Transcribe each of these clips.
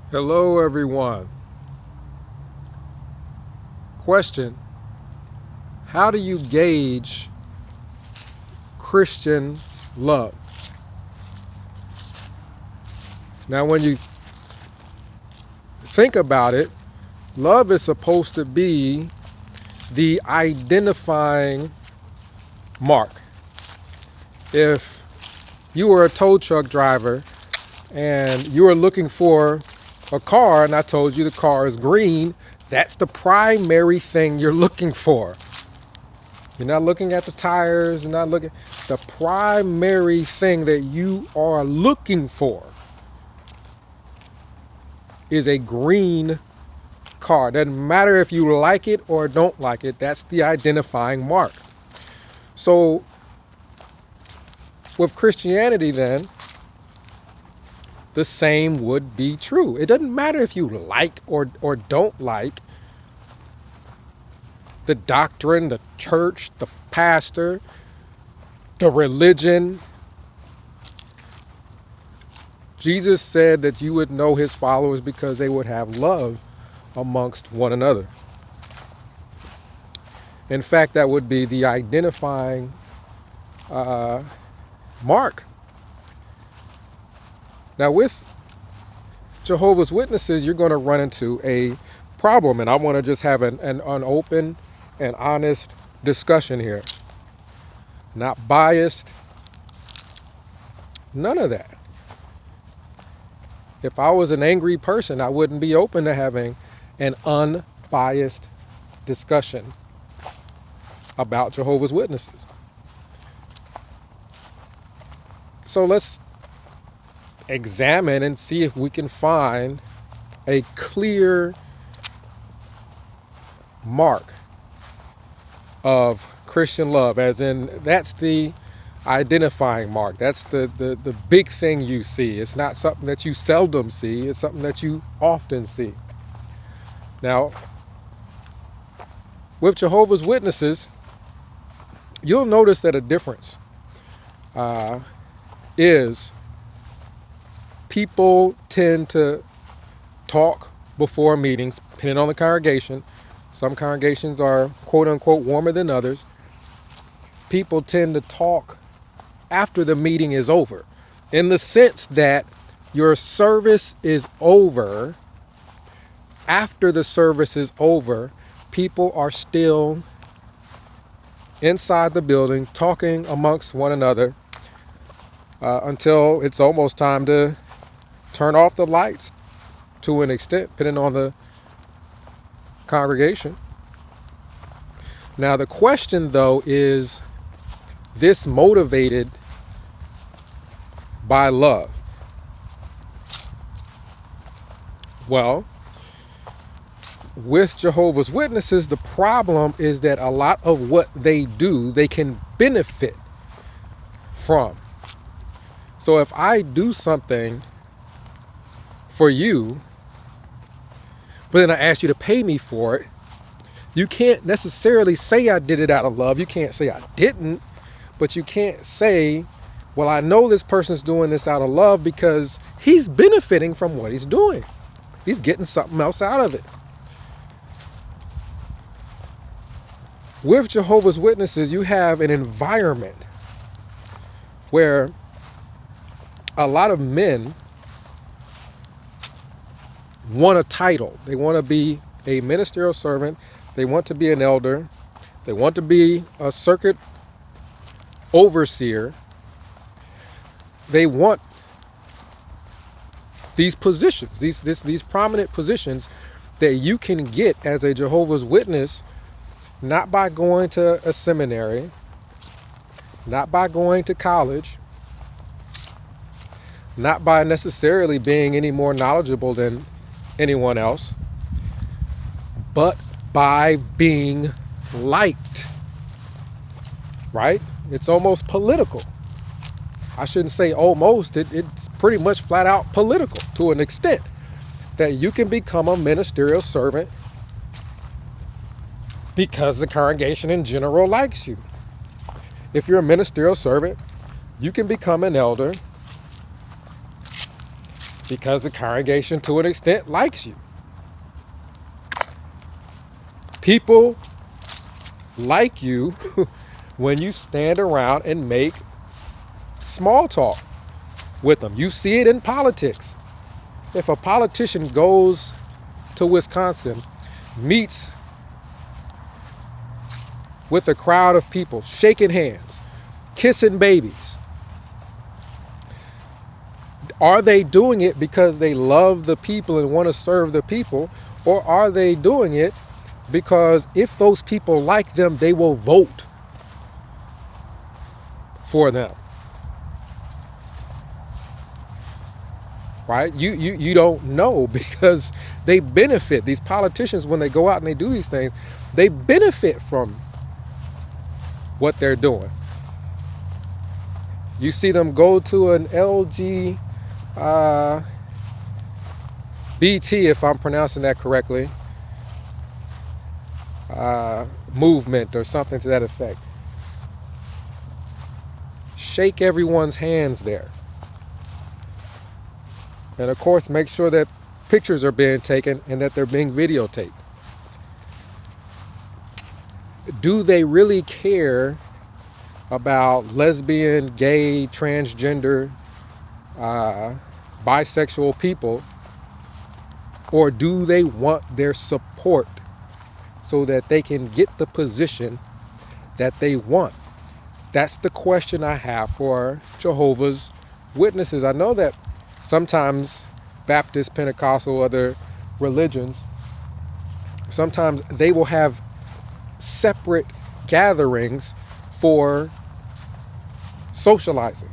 Hello, everyone. Question: how do you gauge Christian love? Now, when you think about it, love is supposed to be the identifying mark. If you were a tow truck driver and you were looking for a car and I told you the car is green, that's the primary thing you're looking for. You're not looking at the tires, you're not looking. The primary thing that you are looking for is a green car. Doesn't matter if you like it or don't like it, that's the identifying mark. So with Christianity then, the same would be true. It doesn't matter if you like or don't like the doctrine, the church, the pastor, the religion. Jesus said that you would know his followers because they would have love amongst one another. In fact, that would be the identifying mark. Now, with Jehovah's Witnesses, you're going to run into a problem, and I want to just have an open and honest discussion here. Not biased, none of that. If I was an angry person, I wouldn't be open to having an unbiased discussion about Jehovah's Witnesses. So let's examine and see if we can find a clear mark of Christian love, as in that's the identifying mark. That's the big thing you see. It's not something that you seldom see. It's something that you often see. Now, with Jehovah's Witnesses, you'll notice that a difference is people tend to talk before meetings, depending on the congregation. Some congregations are quote unquote warmer than others. People tend to talk after the meeting is over, in the sense that your service is over. After the service is over, people are still inside the building talking amongst one another until it's almost time to turn off the lights, to an extent, depending on the congregation. Now, the question, though, is this motivated by love? Well, with Jehovah's Witnesses, the problem is that a lot of what they do, they can benefit from. So if I do something for you, but then I ask you to pay me for it, you can't necessarily say I did it out of love. You can't say I didn't, but you can't say, well, I know this person's doing this out of love because he's benefiting from what he's doing. He's getting something else out of it. With Jehovah's Witnesses, you have an environment where a lot of men want a title. They want to be a ministerial servant. They want to be an elder. They want to be a circuit overseer. They want these positions, these prominent positions that you can get as a Jehovah's Witness, not by going to a seminary, not by going to college, not by necessarily being any more knowledgeable than anyone else, but by being liked, right? It's almost political. I shouldn't say almost, it's pretty much flat out political to an extent, that you can become a ministerial servant because the congregation in general likes you. If you're a ministerial servant, you can become an elder Because the congregation, to an extent, likes you. People like you when you stand around and make small talk with them. You see it in politics. If a politician goes to Wisconsin, meets with a crowd of people, shaking hands, kissing babies, are they doing it because they love the people and want to serve the people? Or are they doing it because if those people like them, they will vote for them? Right? You don't know, because they benefit. These politicians, when they go out and they do these things, they benefit from what they're doing. You see them go to an LGBT, if I'm pronouncing that correctly, movement or something to that effect. Shake everyone's hands there. And of course, make sure that pictures are being taken and that they're being videotaped. Do they really care about lesbian, gay, transgender, bisexual people? Or do they want their support so that they can get the position that they want? That's the question I have for Jehovah's Witnesses. I know that sometimes Baptist, Pentecostal, other religions, sometimes they will have separate gatherings for socializing.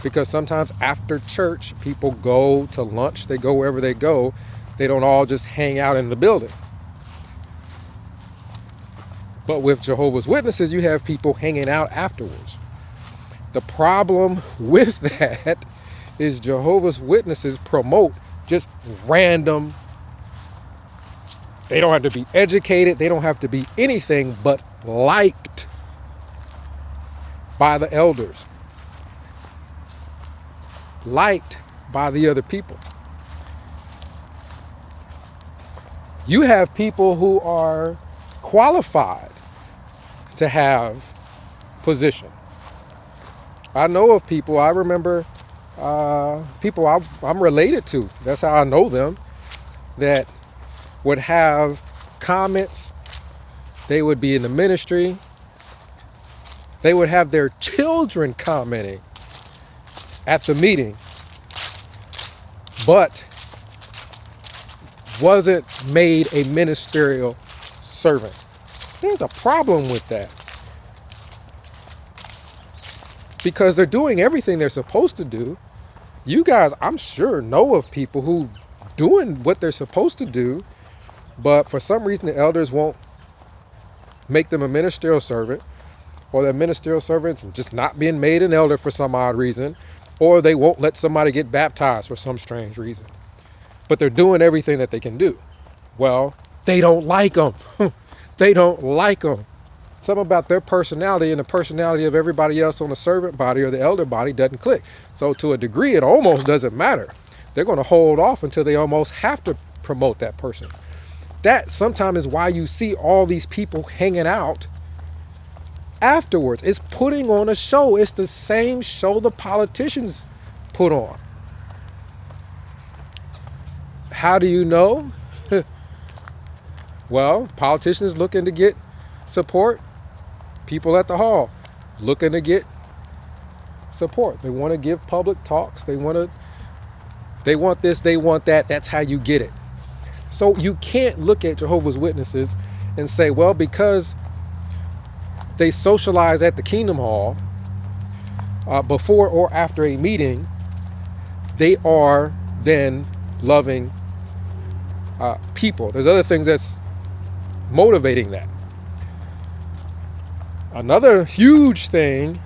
Because sometimes after church, people go to lunch, they go wherever they go. They don't all just hang out in the building. But with Jehovah's Witnesses, you have people hanging out afterwards. The problem with that is Jehovah's Witnesses promote just random. They don't have to be educated. They don't have to be anything but liked by the elders. Liked by the other people. You have people who are qualified to have position. I know of people, I remember people I'm related to, that's how I know them, that would have comments. They would be in the ministry. They would have their children commenting at the meeting, but wasn't made a ministerial servant. There's a problem with that. Because they're doing everything they're supposed to do. You guys, I'm sure, know of people who doing what they're supposed to do, but for some reason the elders won't make them a ministerial servant, or that ministerial servant's just not being made an elder for some odd reason, or they won't let somebody get baptized for some strange reason. But they're doing everything that they can do. Well, they don't like them. They don't like them. Something about their personality and the personality of everybody else on the servant body or the elder body doesn't click. So to a degree, it almost doesn't matter. They're going to hold off until they almost have to promote that person. That sometimes is why you see all these people hanging out afterwards. It's putting on a show. It's the same show the politicians put on. How do you know? Well, politicians looking to get support. People at the hall looking to get support. They want to give public talks. They want this, they want that. That's how you get it. So you can't look at Jehovah's Witnesses and say, well, because they socialize at the Kingdom Hall before or after a meeting, they are then loving people. There's other things that's motivating that. Another huge thing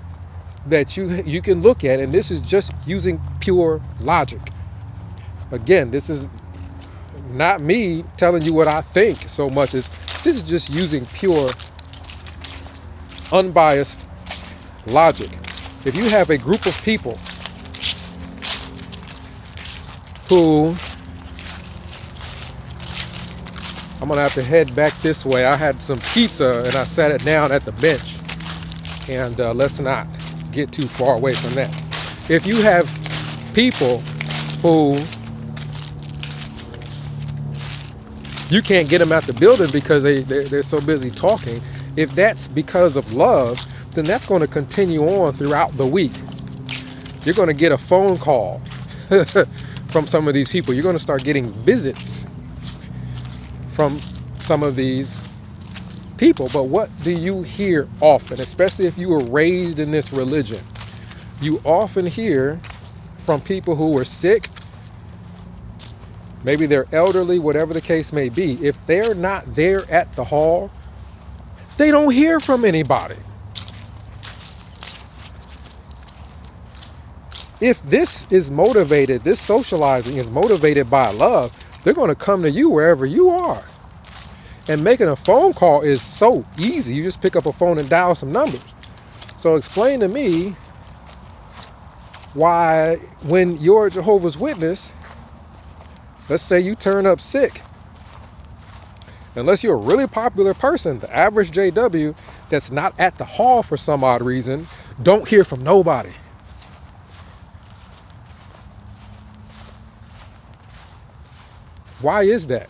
that you can look at, and this is just using pure logic. Again, this is not me telling you what I think so much as this is just using pure, unbiased logic. If you have a group of people who, I'm going to have to head back this way. I had some pizza and I sat it down at the bench. And let's not get too far away from that. If you have people who you can't get them out the building because they're so busy talking, if that's because of love, then that's going to continue on throughout the week. You're going to get a phone call from some of these people. You're going to start getting visits from some of these people. But what do you hear often, especially if you were raised in this religion? You often hear from people who were sick, maybe they're elderly, whatever the case may be. If they're not there at the hall, they don't hear from anybody. If this is motivated, this socializing is motivated by love, they're going to come to you wherever you are. And making a phone call is so easy. You just pick up a phone and dial some numbers. So explain to me why, when you're a Jehovah's Witness, let's say you turn up sick, unless you're a really popular person, the average JW that's not at the hall for some odd reason, don't hear from nobody. Why is that?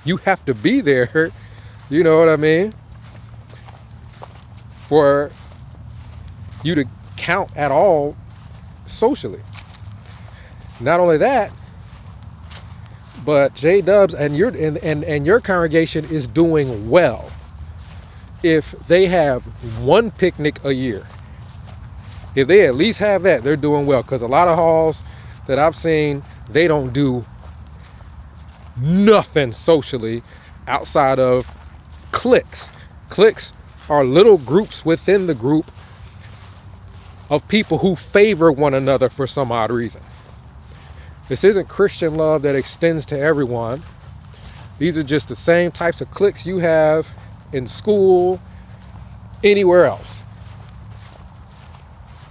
You have to be there, you know what I mean, for you to count at all socially. Not only that, but J-Dubs and your congregation is doing well if they have one picnic a year. If they at least have that, they're doing well. Because a lot of halls that I've seen, they don't do nothing socially outside of cliques. Cliques are little groups within the group of people who favor one another for some odd reason. This isn't Christian love that extends to everyone. These are just the same types of cliques you have in school, anywhere else.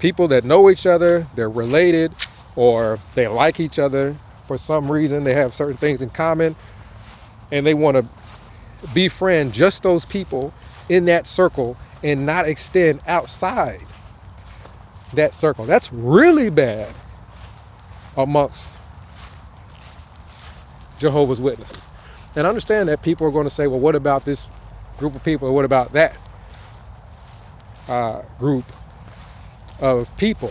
People that know each other, they're related, or they like each other for some reason. They have certain things in common, and they want to befriend just those people in that circle and not extend outside that circle. That's really bad amongst Jehovah's Witnesses. And understand that people are going to say, well, what about this group of people? Or what about that group of people?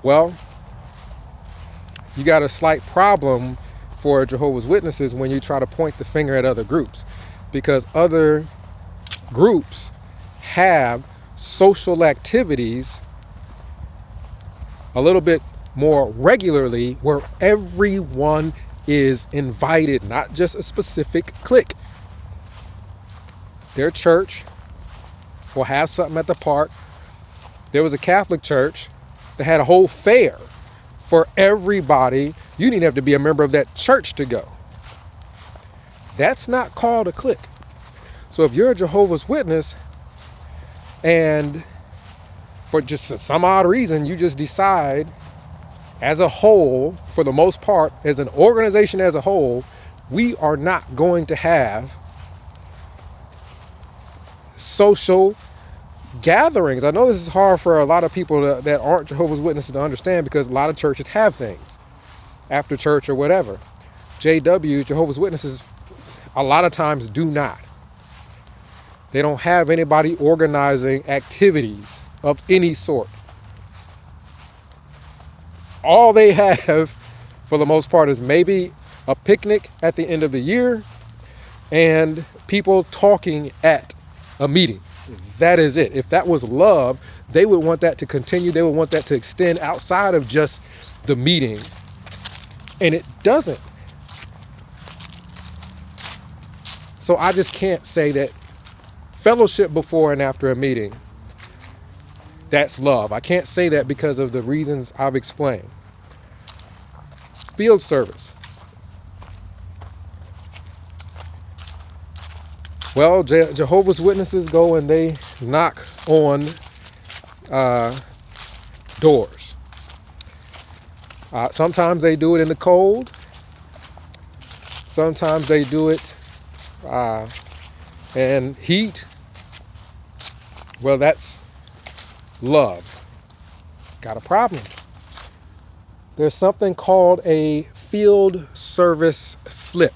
Well, you got a slight problem for Jehovah's Witnesses when you try to point the finger at other groups, because other groups have social activities a little bit more regularly where everyone is invited, not just a specific clique. Their church will have something at the park. There was a Catholic church that had a whole fair for everybody. You didn't have to be a member of that church to go. That's not called a clique. So if you're a Jehovah's Witness and for just some odd reason you just decide as a whole, for the most part, as an organization as a whole, we are not going to have social gatherings. I know this is hard for a lot of people that aren't Jehovah's Witnesses to understand, because a lot of churches have things after church or whatever. JW, Jehovah's Witnesses, a lot of times do not. They don't have anybody organizing activities of any sort. All they have, for the most part, is maybe a picnic at the end of the year and people talking at a meeting. That is it. If that was love, they would want that to continue. They would want that to extend outside of just the meeting. And it doesn't. So I just can't say that fellowship before and after a meeting, that's love. I can't say that because of the reasons I've explained. Field service. Well, Jehovah's Witnesses go and they knock on doors. Sometimes they do it in the cold. Sometimes they do it in heat. Well, that's love. Got a problem. There's something called a field service slip.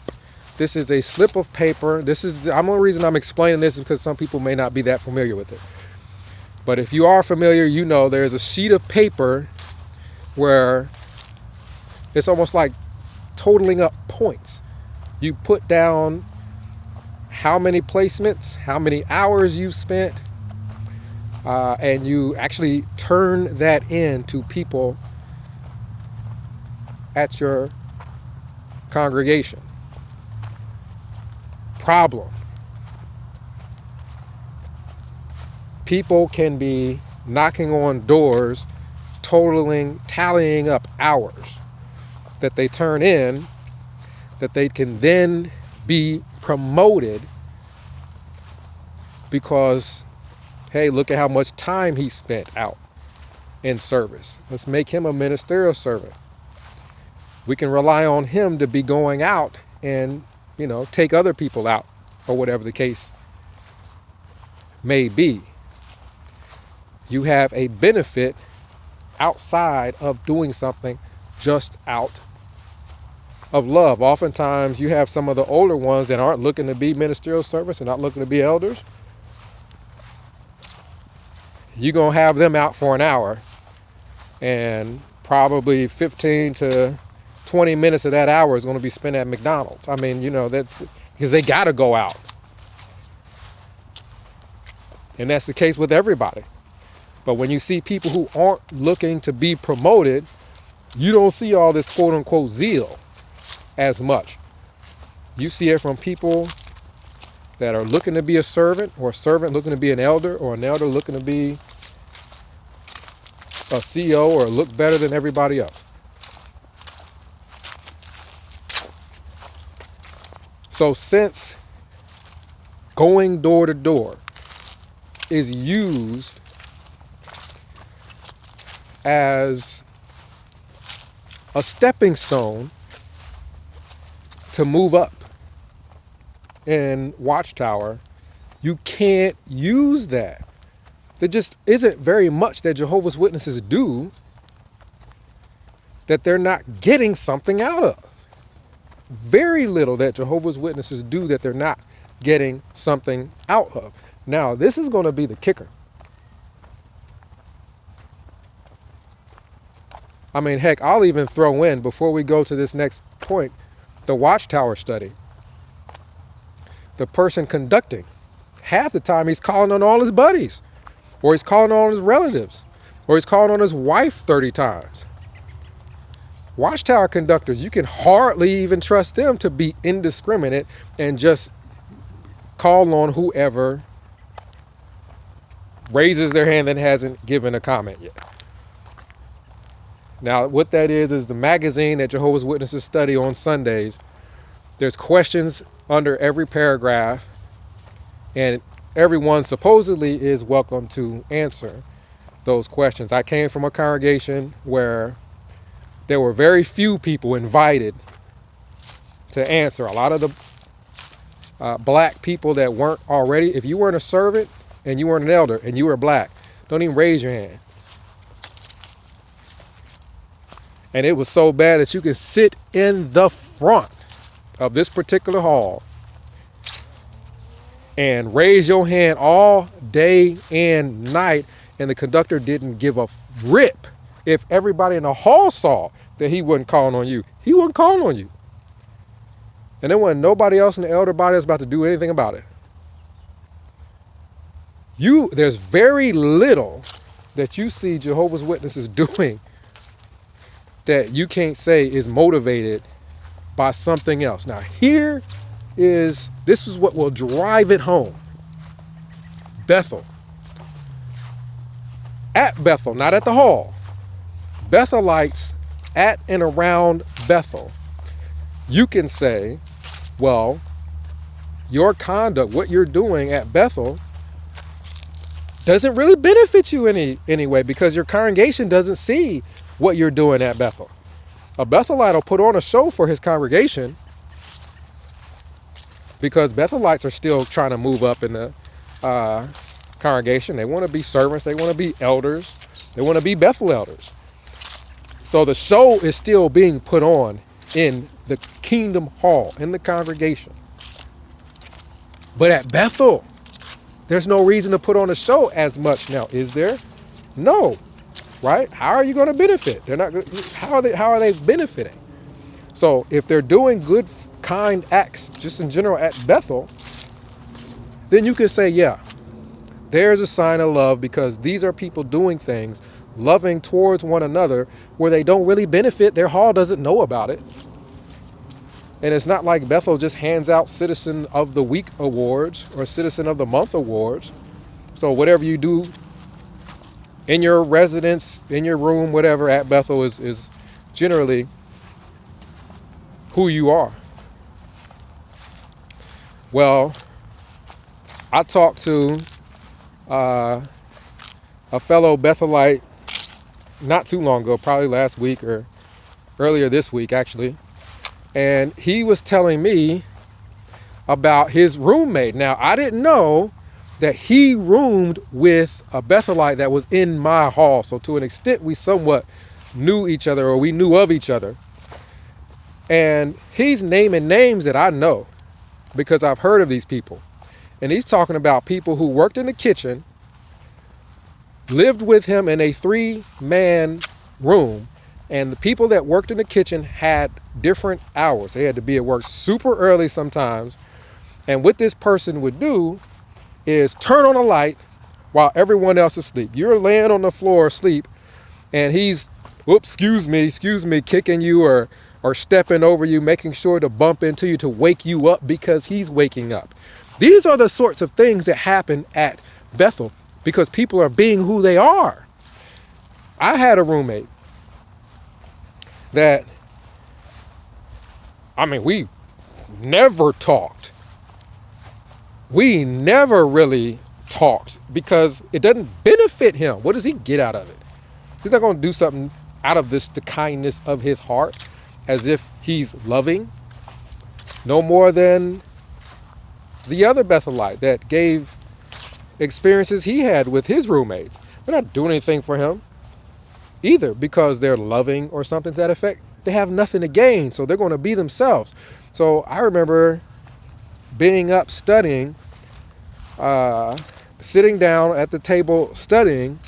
This is a slip of paper. The only reason I'm explaining this is because some people may not be that familiar with it. But if you are familiar, you know there's a sheet of paper where it's almost like totaling up points. You put down how many placements, how many hours you've spent, and you actually turn that in to people at your congregation. Problem. People can be knocking on doors, tallying up hours that they turn in, that they can then be promoted because, hey, look at how much time he spent out in service. Let's make him a ministerial servant. We can rely on him to be going out and, take other people out, or whatever the case may be. You have a benefit outside of doing something just out of love. Oftentimes you have some of the older ones that aren't looking to be ministerial servants and not looking to be elders. You're going to have them out for an hour, and probably 15 to 20 minutes of that hour is going to be spent at McDonald's. I mean, that's because they got to go out. And that's the case with everybody. But when you see people who aren't looking to be promoted, you don't see all this quote unquote zeal as much. You see it from people that are looking to be a servant, or a servant looking to be an elder, or an elder looking to be a CEO or look better than everybody else. So since going door to door is used as a stepping stone to move up in Watchtower, you can't use that. There just isn't very much that Jehovah's Witnesses do that they're not getting something out of. Very little that Jehovah's Witnesses do that they're not getting something out of. Now, this is going to be the kicker. I mean, heck, I'll even throw in, before we go to this next point, the Watchtower study. The person conducting, half the time he's calling on all his buddies, or he's calling on his relatives, or he's calling on his wife 30 times. Watchtower conductors, you can hardly even trust them to be indiscriminate and just call on whoever raises their hand that hasn't given a comment yet. Now, what that is the magazine that Jehovah's Witnesses study on Sundays. There's questions under every paragraph, and everyone supposedly is welcome to answer those questions. I came from a congregation where there were very few people invited to answer. A lot of the black people that weren't already, if you weren't a servant and you weren't an elder and you were black, don't even raise your hand. And it was so bad that you could sit in the front of this particular hall and raise your hand all day and night, and the conductor didn't give a rip. If everybody in the hall saw that he wasn't calling on you, he wasn't calling on you. And there wasn't nobody else in the elder body that's about to do anything about it. There's very little that you see Jehovah's Witnesses doing that you can't say is motivated by something else. Now, this is what will drive it home. Bethel. At Bethel, not at the hall. Bethelites at and around Bethel. You can say, well, your conduct, what you're doing at Bethel, doesn't really benefit you anyway, because your congregation doesn't see what you're doing at Bethel. A Bethelite will put on a show for his congregation because Bethelites are still trying to move up in the congregation. They want to be servants. They want to be elders. They want to be Bethel elders. So the show is still being put on in the kingdom hall, in the congregation. But at Bethel, there's no reason to put on a show as much now, is there? No, right? How are you going to benefit? They're not. How are they benefiting? So if they're doing good, kind acts, just in general at Bethel, then you can say, yeah, there's a sign of love because these are people doing things, loving towards one another where they don't really benefit. Their hall doesn't know about it. And it's not like Bethel just hands out Citizen of the Week awards or Citizen of the Month awards. So whatever you do in your residence, in your room, whatever at Bethel is generally who you are. Well, I talked to a fellow Bethelite not too long ago, probably last week or earlier this week, actually. And he was telling me about his roommate. Now, I didn't know that he roomed with a Bethelite that was in my hall. So to an extent, we somewhat knew each other, or we knew of each other. And he's naming names that I know because I've heard of these people. And he's talking about people who worked in the kitchen, lived with him in a 3-man room. And the people that worked in the kitchen had different hours. They had to be at work super early sometimes. And what this person would do is turn on a light while everyone else is asleep. You're laying on the floor asleep, and he's, excuse me, kicking you or stepping over you, making sure to bump into you to wake you up because he's waking up. These are the sorts of things that happen at Bethel because people are being who they are. I had a roommate that, we never talked. We never really talked because it doesn't benefit him. What does he get out of it? He's not going to do something out of the kindness of his heart as if he's loving. No more than the other Bethelite that gave experiences he had with his roommates. They're not doing anything for him either because they're loving or something to that effect. They have nothing to gain, so they're going to be themselves. So I remember being up studying, sitting down at the table studying,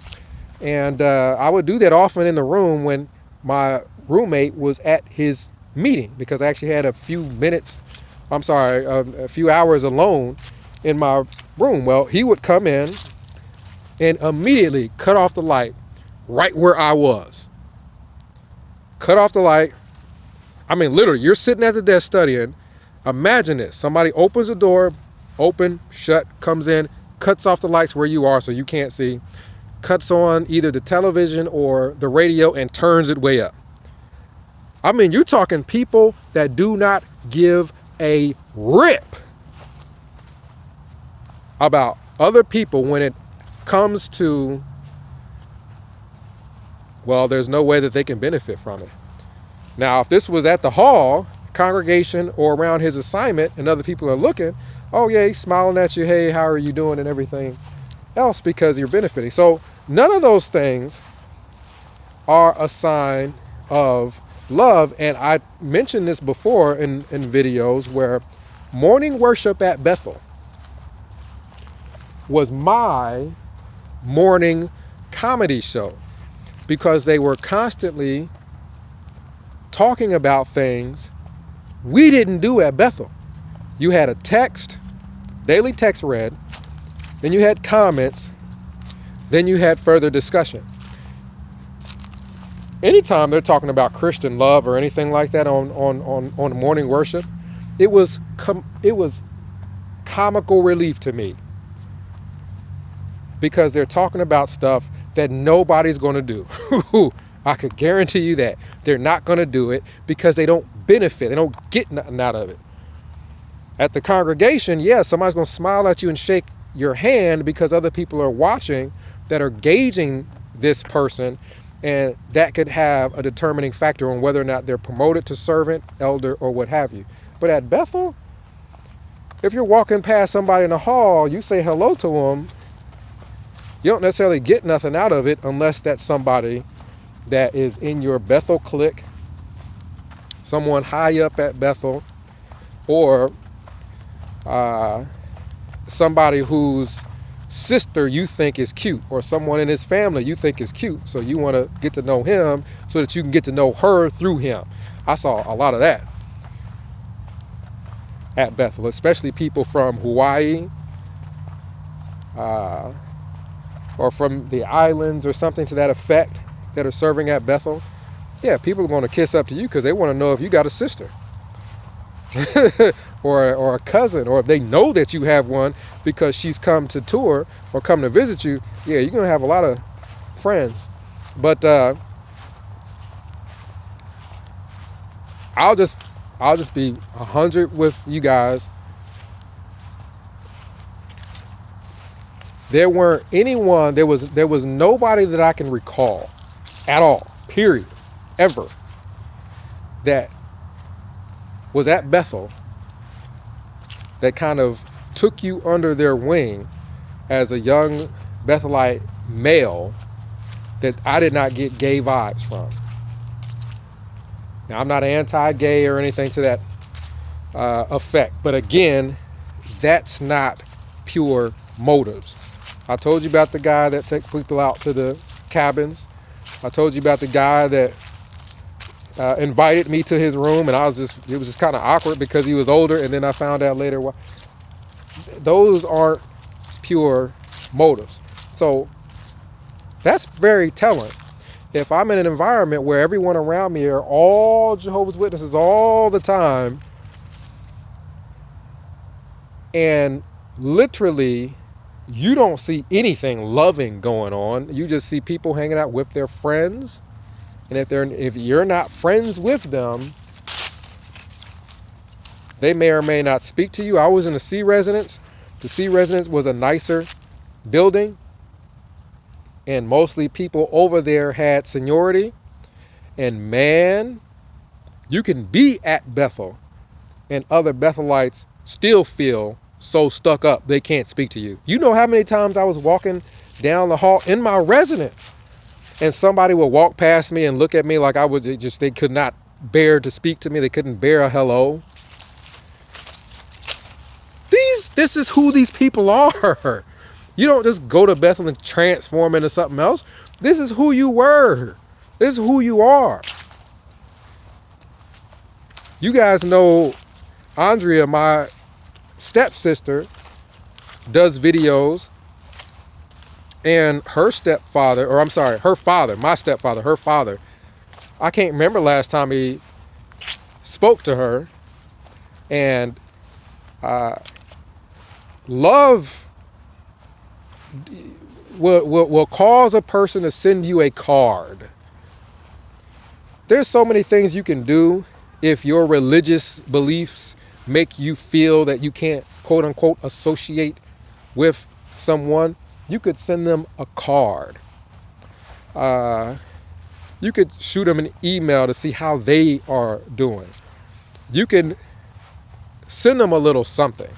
and I would do that often in the room when my roommate was at his meeting because I actually had a few hours alone in my room. Well, he would come in and immediately cut off the light right where I was. Cut off the light. Literally, you're sitting at the desk studying. Imagine this. Somebody opens the door, open, shut, comes in, cuts off the lights where you are so you can't see, cuts on either the television or the radio and turns it way up. You're talking people that do not give a rip about other people when it comes to, there's no way that they can benefit from it. Now, if this was at the hall, congregation, or around his assignment and other people are looking, oh yeah, he's smiling at you, hey, how are you doing, and everything else because you're benefiting. So none of those things are a sign of love. And I mentioned this before in videos where morning worship at Bethel was my morning comedy show because they were constantly talking about things we didn't do at Bethel. You had a text, daily text read, then you had comments, then you had further discussion. Anytime they're talking about Christian love or anything like that on morning worship, it was comical relief to me because they're talking about stuff that nobody's going to do. I could guarantee you that they're not going to do it because they don't benefit. They don't get nothing out of it. At the congregation, somebody's going to smile at you and shake your hand because other people are watching that are gauging this person And that could have a determining factor on whether or not they're promoted to servant, elder, or what have you. But at Bethel, if you're walking past somebody in the hall, you say hello to them, you don't necessarily get nothing out of it unless that's somebody that is in your Bethel clique, someone high up at Bethel, or somebody whose sister you think is cute, or someone in his family you think is cute, so you want to get to know him so that you can get to know her through him. I saw a lot of that at Bethel, especially people from Hawaii or from the islands or something to that effect that are serving at Bethel. Yeah, people are going to kiss up to you because they want to know if you got a sister or a cousin, or if they know that you have one because she's come to tour or come to visit you. Yeah, you're going to have a lot of friends. But I'll just be 100 with you guys. There was nobody that I can recall at all, period, ever, that was at Bethel that kind of took you under their wing as a young Bethelite male that I did not get gay vibes from. Now, I'm not anti-gay or anything to that effect, but again, that's not pure motives. I told you about the guy that took people out to the cabins. I told you about the guy that invited me to his room, and it was just kind of awkward because he was older, and then I found out later, well, those aren't pure motives. So that's very telling. If I'm in an environment where everyone around me are all Jehovah's Witnesses all the time, and literally you don't see anything loving going on, you just see people hanging out with their friends, and if you're not friends with them, they may or may not speak to you. I was in the C residence. The C residence was a nicer building, and mostly people over there had seniority. And man, you can be at Bethel and other Bethelites still feel so stuck up they can't speak to you. You know how many times I was walking down the hall in my residence and somebody would walk past me and look at me like they could not bear to speak to me. They couldn't bear a hello. This is who these people are. You don't just go to Bethel and transform into something else. This is who you were. This is who you are. You guys know Andrea, my stepsister, does videos, and her father, I can't remember last time he spoke to her, and love will cause a person to send you a card. There's so many things you can do if your religious beliefs make you feel that you can't, quote unquote, associate with someone. You could send them a card. You could shoot them an email to see how they are doing. You can send them a little something.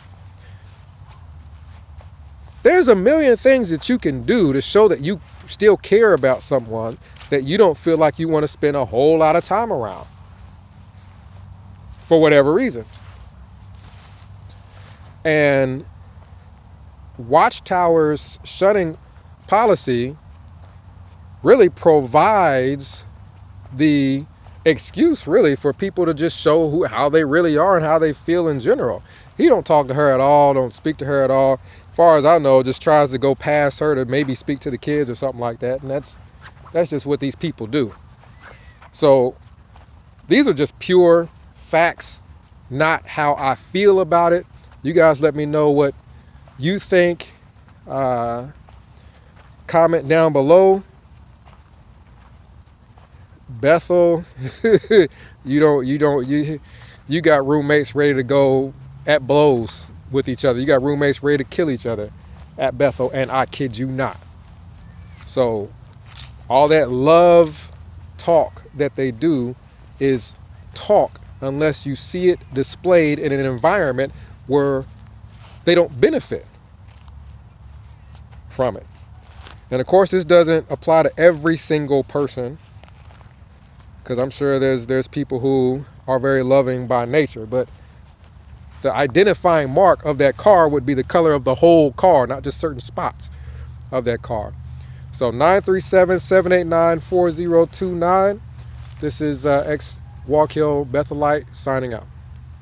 There's a million things that you can do to show that you still care about someone that you don't feel like you want to spend a whole lot of time around for whatever reason. And Watchtower's shunning policy really provides the excuse really for people to just show how they really are and how they feel in general. He don't talk to her at all, don't speak to her at all. As far as I know, just tries to go past her to maybe speak to the kids or something like that. And that's just what these people do. So these are just pure facts, not how I feel about it. You guys let me know what you think. Comment down below. Bethel, you got roommates ready to go at blows with each other. You got roommates ready to kill each other at Bethel, and I kid you not. So All that love talk that they do is talk unless you see it displayed in an environment where they don't benefit from it. And of course, this doesn't apply to every single person, because I'm sure there's people who are very loving by nature, but the identifying mark of that car would be the color of the whole car, not just certain spots of that car. So 937-789-4029. This is ex Walk Hill Bethelite signing out.